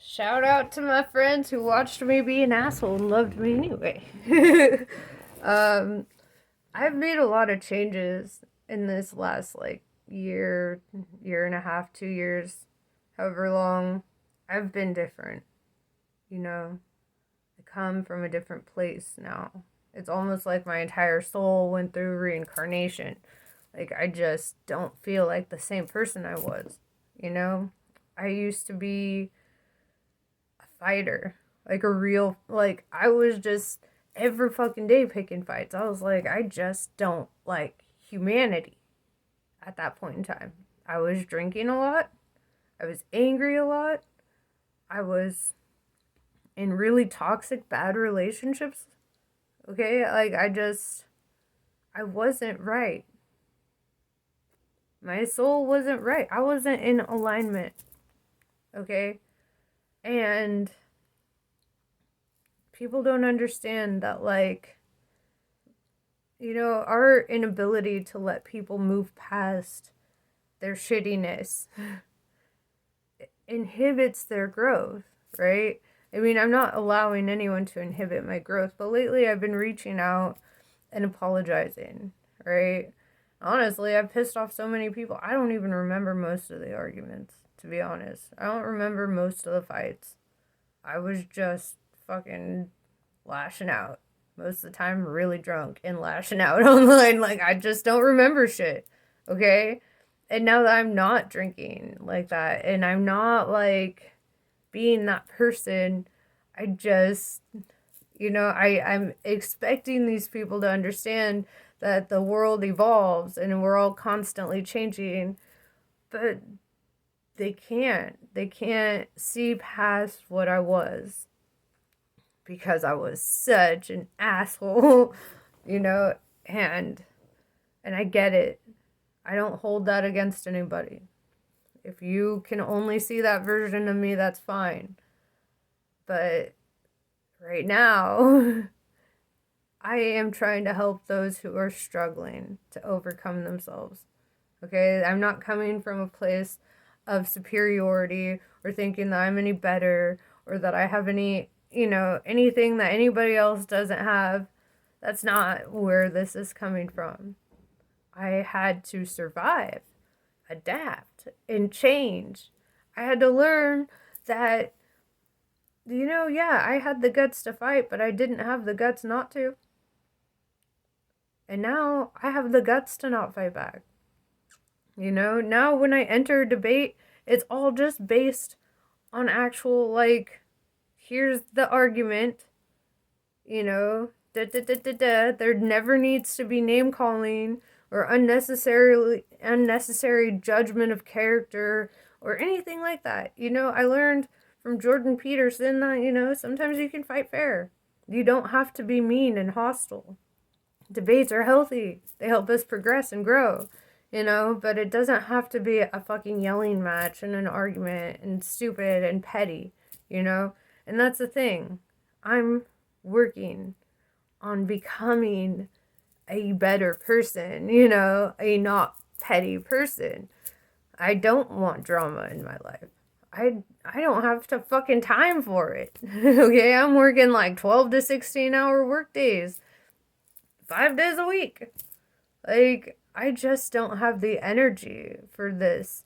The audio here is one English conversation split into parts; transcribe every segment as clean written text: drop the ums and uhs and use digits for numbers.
Shout out to my friends who watched me be an asshole and loved me anyway. um, I've made a lot of changes in this last year, year and a half, 2 years, however long. I've been different, you know. I come from a different place now. It's almost like my entire soul went through reincarnation. Like, I just don't feel like the same person I was, you know? I used to be fighter. Like a real, like, I was just every fucking day picking fights. I was like, I just don't like humanity at that point in time. I was drinking a lot. I was angry a lot. I was in really toxic, bad relationships. Okay? Like, I wasn't right. My soul wasn't right. I wasn't in alignment. Okay? And people don't understand that, like, our inability to let people move past their shittiness inhibits their growth, right? I mean, I'm not allowing anyone to inhibit my growth, but lately I've been reaching out and apologizing, right? Honestly, I've pissed off so many people. I don't even remember most of the arguments, to be honest. I don't remember most of the fights. I was just fucking lashing out. Most of the time, really drunk and lashing out online. Like, I just don't remember shit. Okay? And now that I'm not drinking like that and I'm not like being that person, I just, I'm expecting these people to understand that the world evolves and we're all constantly changing, but they can't. They can't see past what I was because I was such an asshole, you know, and I get it. I don't hold that against anybody. If you can only see that version of me, that's fine. But right now, I am trying to help those who are struggling to overcome themselves. Okay? I'm not coming from a place of superiority or thinking that I'm any better or that I have anything that anybody else doesn't have. That's not where this is coming from. I had to survive, adapt, and change. I had to learn that, yeah, I had the guts to fight, but I didn't have the guts not to. And now I have the guts to not fight back. Now when I enter a debate, it's all just based on actual, like, here's the argument, da da da da da. There never needs to be name calling or unnecessary judgment of character or anything like that. I learned from Jordan Peterson that, sometimes you can fight fair. You don't have to be mean and hostile. Debates are healthy. They help us progress and grow, but it doesn't have to be a fucking yelling match and an argument and stupid and petty, And that's the thing. I'm working on becoming a better person, a not petty person. I don't want drama in my life. I don't have to fucking time for it. Okay, I'm working like 12 to 16-hour work days, 5 days a week. Like, I just don't have the energy for this.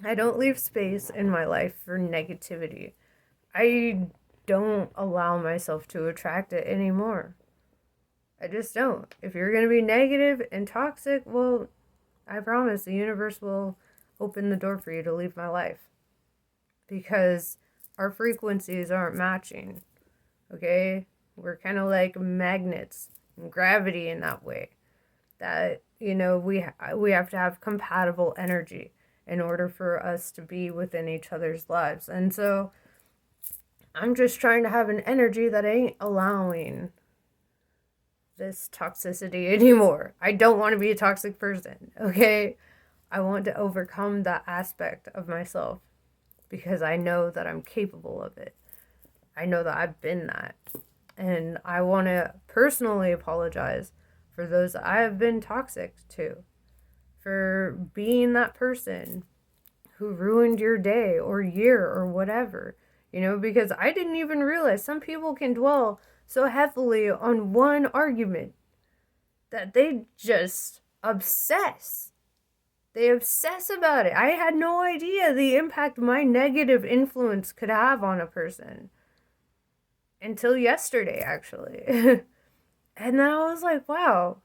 I don't leave space in my life for negativity. I don't allow myself to attract it anymore. I just don't. If you're going to be negative and toxic, well, I promise the universe will open the door for you to leave my life. Because our frequencies aren't matching. Okay? We're kind of like magnets and gravity in that way. That, we have to have compatible energy in order for us to be within each other's lives. And so I'm just trying to have an energy that ain't allowing this toxicity anymore. I don't want to be a toxic person, okay? I want to overcome that aspect of myself because I know that I'm capable of it. I know that I've been that. And I want to personally apologize for those that I have been toxic to, for being that person who ruined your day or year or whatever, because I didn't even realize some people can dwell so heavily on one argument that they just obsess. They obsess about it. I had no idea the impact my negative influence could have on a person until yesterday, actually. And then I was like, wow,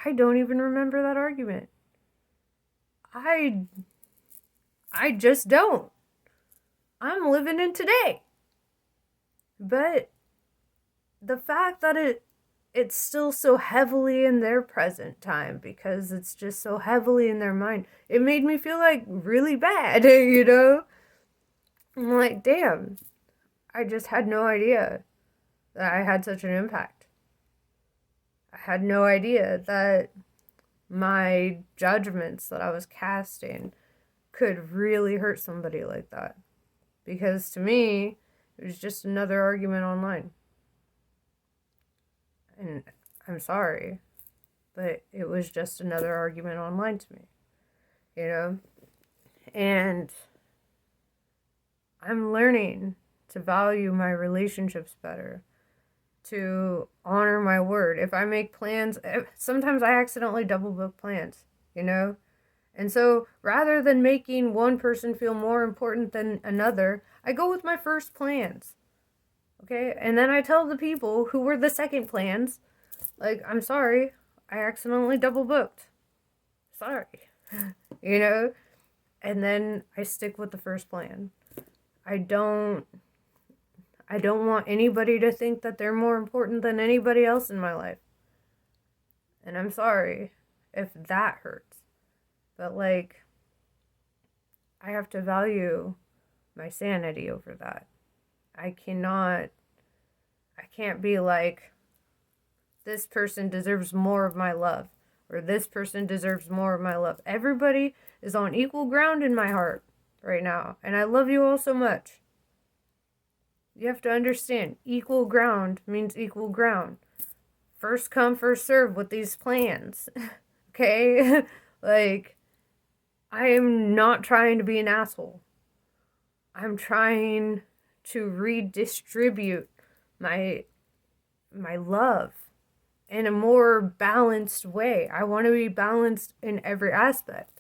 I don't even remember that argument. I just don't. I'm living in today. But the fact that it's still so heavily in their present time because it's just so heavily in their mind, it made me feel like really bad, I'm like, damn, I just had no idea that I had such an impact. I had no idea that my judgments that I was casting could really hurt somebody like that. Because to me, it was just another argument online. And I'm sorry, but it was just another argument online to me, And I'm learning to value my relationships better, to honor my word. If I make plans, sometimes I accidentally double book plans, And so rather than making one person feel more important than another, I go with my first plans. Okay? And then I tell the people who were the second plans, like, I'm sorry, I accidentally double booked. Sorry. And then I stick with the first plan. I don't want anybody to think that they're more important than anybody else in my life. And I'm sorry if that hurts. But, I have to value my sanity over that. I can't be like, this person deserves more of my love, or this person deserves more of my love. Everybody is on equal ground in my heart right now, and I love you all so much. You have to understand, equal ground means equal ground. First come, first serve with these plans. Okay? I am not trying to be an asshole. I'm trying to redistribute my love in a more balanced way. I want to be balanced in every aspect,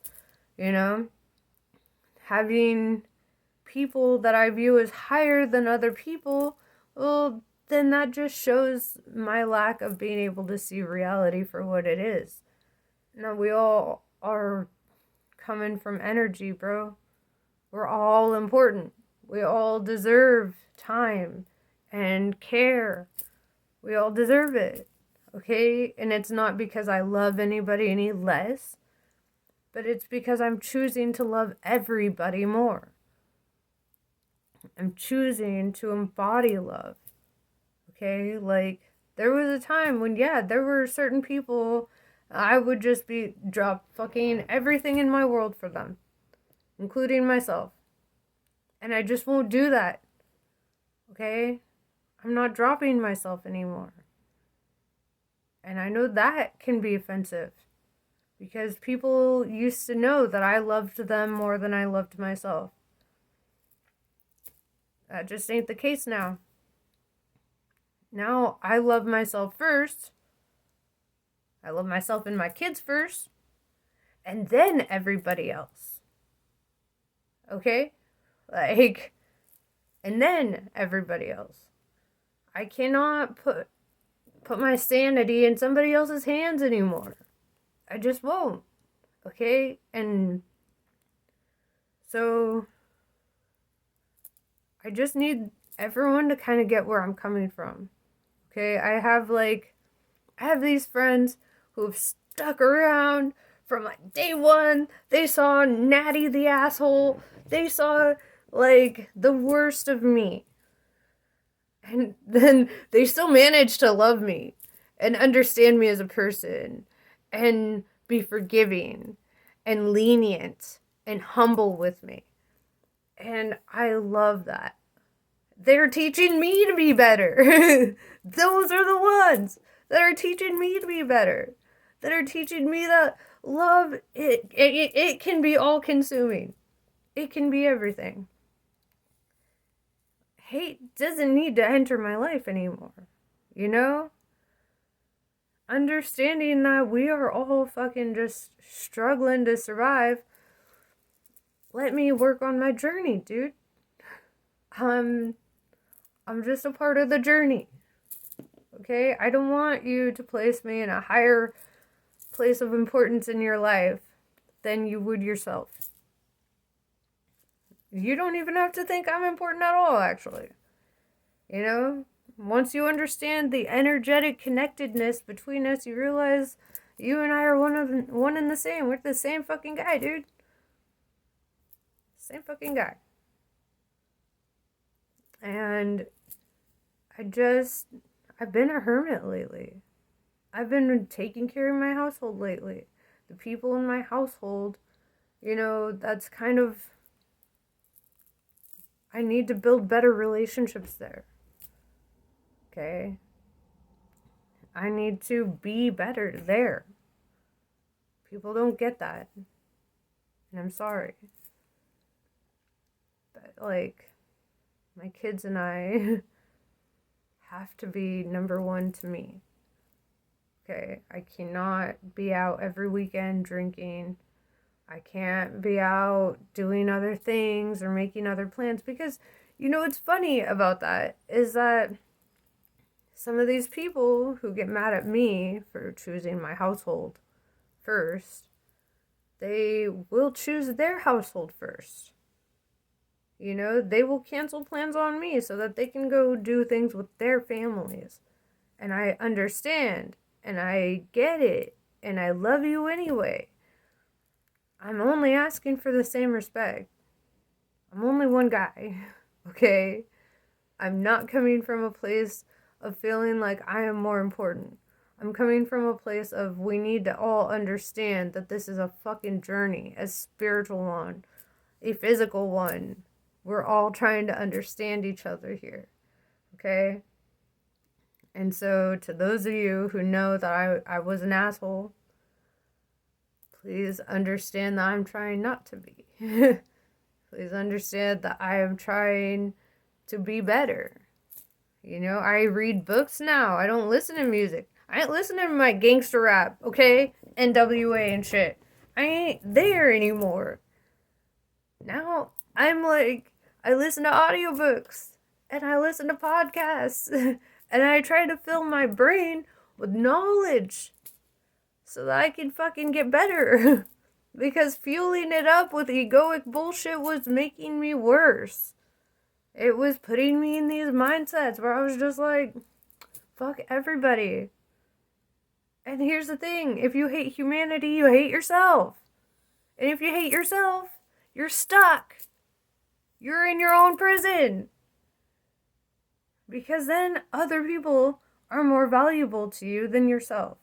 Having people that I view as higher than other people, well, then that just shows my lack of being able to see reality for what it is. Now, we all are coming from energy, bro. We're all important. We all deserve time and care. We all deserve it, okay? And it's not because I love anybody any less, but it's because I'm choosing to love everybody more. I'm choosing to embody love, okay? There was a time when, there were certain people I would just drop fucking everything in my world for them, including myself. And I just won't do that, okay? I'm not dropping myself anymore. And I know that can be offensive because people used to know that I loved them more than I loved myself. That just ain't the case now. Now I love myself first. I love myself and my kids first. And then everybody else. Okay? And then everybody else. I cannot put my sanity in somebody else's hands anymore. I just won't. Okay? And so I just need everyone to kind of get where I'm coming from. Okay? I have these friends who have stuck around from day one. They saw Natty the asshole. They saw the worst of me. And then they still managed to love me and understand me as a person and be forgiving and lenient and humble with me. And I love that. They're teaching me to be better. Those are the ones that are teaching me to be better. That are teaching me that love, it can be all-consuming. It can be everything. Hate doesn't need to enter my life anymore. You know? Understanding that we are all fucking just struggling to survive. Let me work on my journey, dude. I'm just a part of the journey. Okay? I don't want you to place me in a higher place of importance in your life than you would yourself. You don't even have to think I'm important at all, actually. You know? Once you understand the energetic connectedness between us, you realize you and I are one and the same. We're the same fucking guy, dude. Same fucking guy. And I've been a hermit lately. I've been taking care of my household lately. The people in my household, you know, that's kind of, I need to build better relationships there. Okay? I need to be better there. People don't get that. And I'm sorry. But, like, my kids and I have to be number one to me. Okay? I cannot be out every weekend drinking. I can't be out doing other things or making other plans. Because, you know, what's funny about that is that some of these people who get mad at me for choosing my household first, they will choose their household first. You know, they will cancel plans on me so that they can go do things with their families. And I understand, and I get it, and I love you anyway. I'm only asking for the same respect. I'm only one guy, okay? I'm not coming from a place of feeling like I am more important. I'm coming from a place of we need to all understand that this is a fucking journey, a spiritual one, a physical one. We're all trying to understand each other here, okay? And so to those of you who know that I was an asshole, please understand that I'm trying not to be. Please understand that I am trying to be better. You know, I read books now. I don't listen to music. I ain't listening to my gangster rap, okay? NWA and shit. I ain't there anymore. Now, I'm like, I listen to audiobooks. And I listen to podcasts. And I try to fill my brain with knowledge. So that I can fucking get better. Because fueling it up with egoic bullshit was making me worse. It was putting me in these mindsets where I was just like, fuck everybody. And here's the thing. If you hate humanity, you hate yourself. And if you hate yourself, you're stuck. You're in your own prison. Because then other people are more valuable to you than yourself.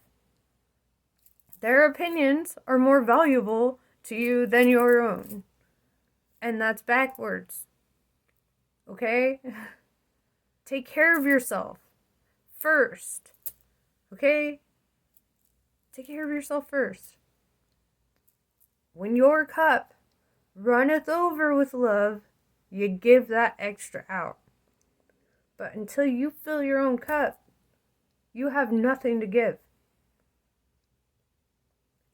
Their opinions are more valuable to you than your own. And that's backwards. Okay? Take care of yourself first. Okay? Take care of yourself first. When your cup runneth over with love, you give that extra out. But until you fill your own cup, you have nothing to give.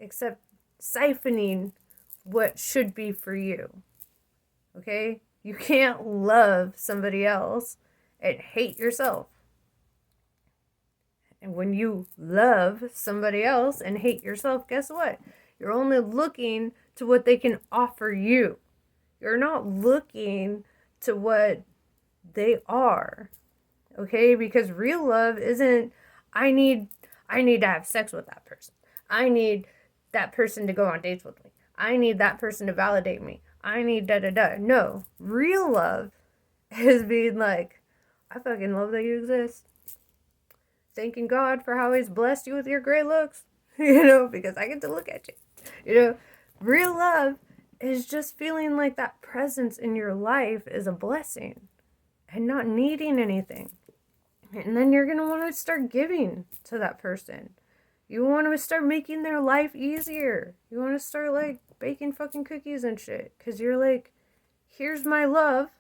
Except siphoning what should be for you. Okay? You can't love somebody else and hate yourself. And when you love somebody else and hate yourself, guess what? You're only looking to what they can offer you. You're not looking to what they are. Okay? Because real love isn't, I need to have sex with that person. I need that person to go on dates with me. I need that person to validate me. I need da-da-da. No. Real love is being like, I fucking love that you exist. Thanking God for how he's blessed you with your great looks. You know, because I get to look at you. You know, real love is just feeling like that presence in your life is a blessing. And not needing anything. And then you're going to want to start giving to that person. You want to start making their life easier. You want to start, like, baking fucking cookies and shit. Because you're like, here's my love.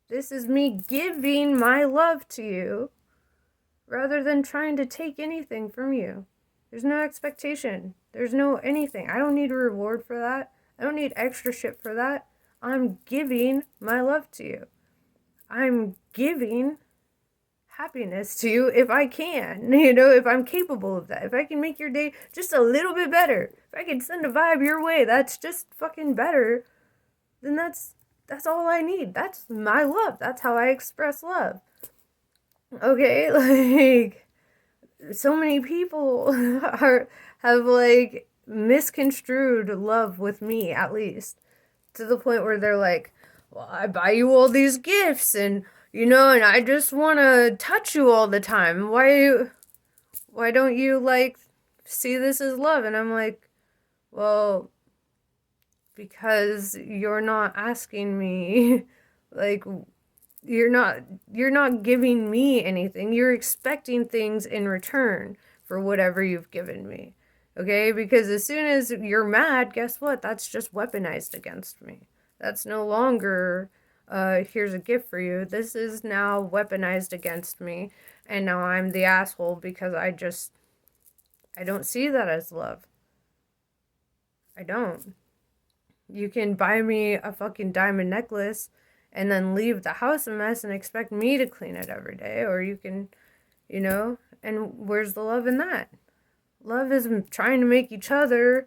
This is me giving my love to you rather than trying to take anything from you. There's no expectation. There's no anything. I don't need a reward for that. I don't need extra shit for that. I'm giving my love to you. I'm giving happiness to you if I can, if I'm capable of that. If I can make your day just a little bit better. If I can send a vibe your way that's just fucking better, then that's all I need. That's my love. That's how I express love. Okay, like, so many people have like misconstrued love with me, at least, to the point where they're like, well, I buy you all these gifts and and I just want to touch you all the time. Why don't you like see this as love? And I'm like, well, because you're not asking me like, you're not giving me anything. You're expecting things in return for whatever you've given me. Okay? Because as soon as you're mad, guess what? That's just weaponized against me. That's no longer, here's a gift for you. This is now weaponized against me. And now I'm the asshole because I don't see that as love. I don't. You can buy me a fucking diamond necklace and then leave the house a mess and expect me to clean it every day. Or you can, and where's the love in that? Love is trying to make each other's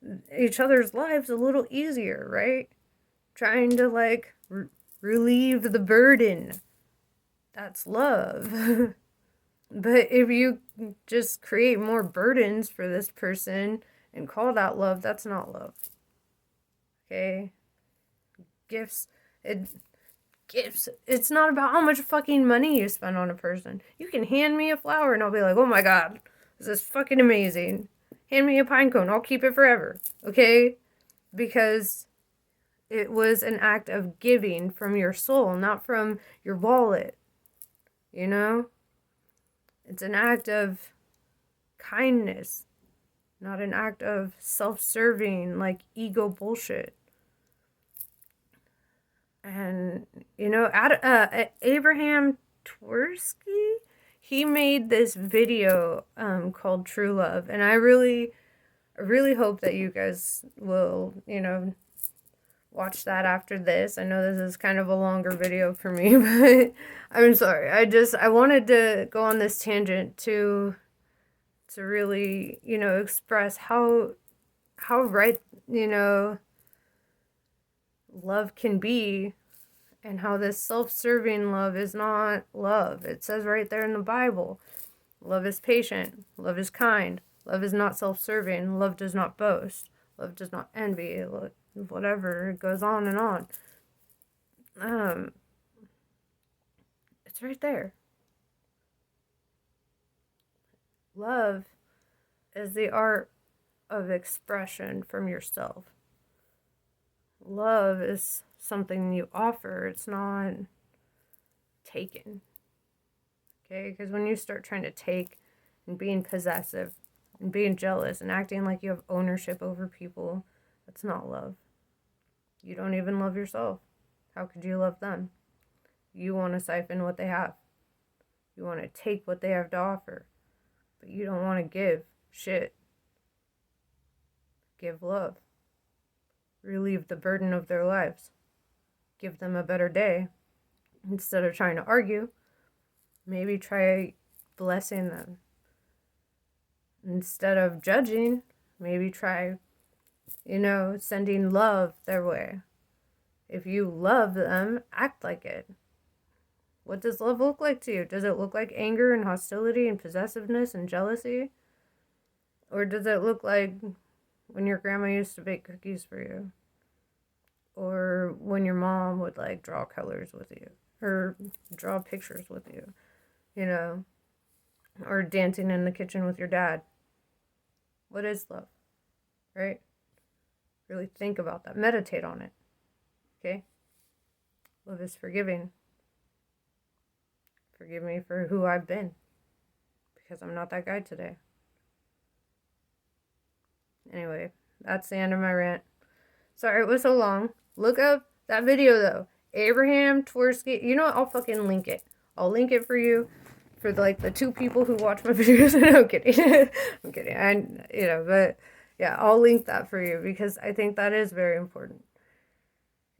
lives a little easier, right? Trying to, like, relieve the burden. That's love. But if you just create more burdens for this person and call that love, that's not love. Okay? Gifts, it's not about how much fucking money you spend on a person. You can hand me a flower and I'll be like, oh my god, this is fucking amazing. Hand me a pine cone, I'll keep it forever. Okay? Because it was an act of giving from your soul, not from your wallet. It's an act of kindness, not an act of self-serving, like, ego bullshit. And, Abraham Twerski, he made this video called True Love. And I really hope that you guys will, watch that after this. I know this is kind of a longer video for me, but I'm sorry. I wanted to go on this tangent to really, express how right, love can be, and how this self-serving love is not love. It says right there in the Bible, love is patient, love is kind, love is not self-serving, love does not boast, love does not envy, whatever, it goes on and on. It's right there. Love is the art of expression from yourself. Love is something you offer. It's not taken. Okay? Because when you start trying to take and being possessive and being jealous and acting like you have ownership over people, that's not love. You don't even love yourself. How could you love them? You want to siphon what they have. You want to take what they have to offer. But you don't want to give shit. Give love. Relieve the burden of their lives. Give them a better day. Instead of trying to argue, maybe try blessing them. Instead of judging, maybe try, sending love their way. If you love them, act like it. What does love look like to you? Does it look like anger and hostility and possessiveness and jealousy? Or does it look like when your grandma used to bake cookies for you? Or when your mom would, like, draw colors with you? Or draw pictures with you? Or dancing in the kitchen with your dad? What is love? Right? Really think about that. Meditate on it. Okay? Love is forgiving. Forgive me for who I've been. Because I'm not that guy today. Anyway, that's the end of my rant. Sorry it was so long. Look up That video though, Abraham Twerski. You know what? I'll fucking link it. I'll link it for you, for like the 2 people who watch my videos. No, I'm kidding. I'm kidding. But yeah, I'll link that for you because I think that is very important.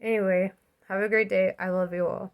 Anyway, have a great day. I love you all.